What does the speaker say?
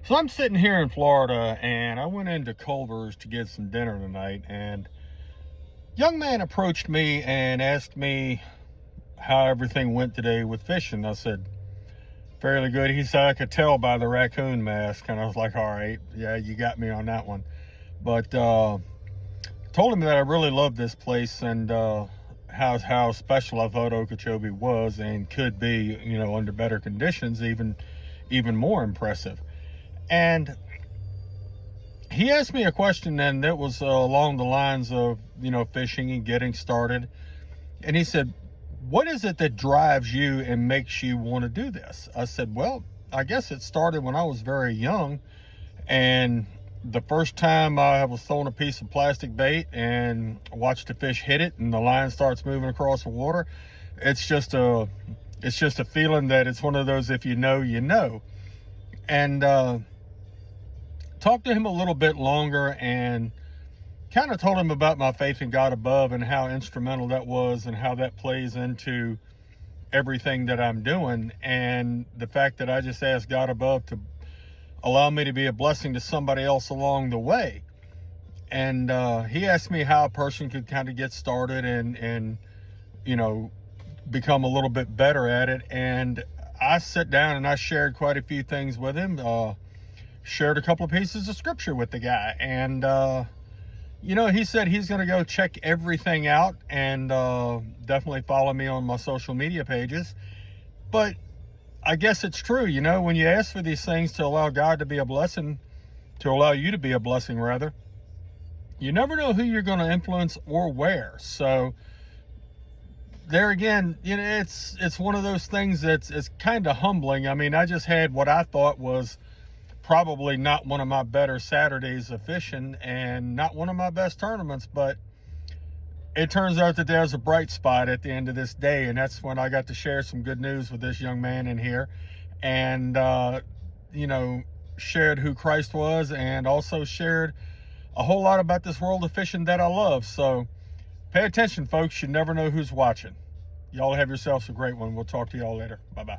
So I'm sitting here in Florida, and I went into Culver's to get some dinner tonight, and a young man approached me and asked me how everything went today with fishing. I said, fairly good. He said, I could tell by the raccoon mask. And I was like, all right, yeah, you got me on that one. But told him that I really loved this place, and how special I thought Okeechobee was and could be, under better conditions, even more impressive. And he asked me a question, and that was along the lines of, fishing and getting started. And he said, what is it that drives you and makes you want to do this? I said, well, I guess it started when I was very young. And the first time I was throwing a piece of plastic bait and watched a fish hit it and the line starts moving across the water, it's just a feeling that it's one of those, if you know, you know. And talked to him a little bit longer and kind of told him about my faith in God above and how instrumental that was and how that plays into everything that I'm doing, and the fact that I just asked God above to allow me to be a blessing to somebody else along the way. And he asked me how a person could kind of get started and become a little bit better at it. And I sat down and I shared quite a few things with him, shared a couple of pieces of scripture with the guy. And he said he's going to go check everything out and definitely follow me on my social media pages. But I guess it's true, when you ask for these things to allow God to be a blessing, to allow you to be a blessing rather, you never know who you're going to influence or where. So there again, it's one of those things it's kind of humbling. I mean, I just had what I thought was probably not one of my better Saturdays of fishing and not one of my best tournaments, but it turns out that there's a bright spot at the end of this day, and that's when I got to share some good news with this young man in here, and shared who Christ was, and also shared a whole lot about this world of fishing that I love. So pay attention, folks. You never know who's watching. Y'all have yourselves a great one. We'll talk to y'all later. Bye-bye.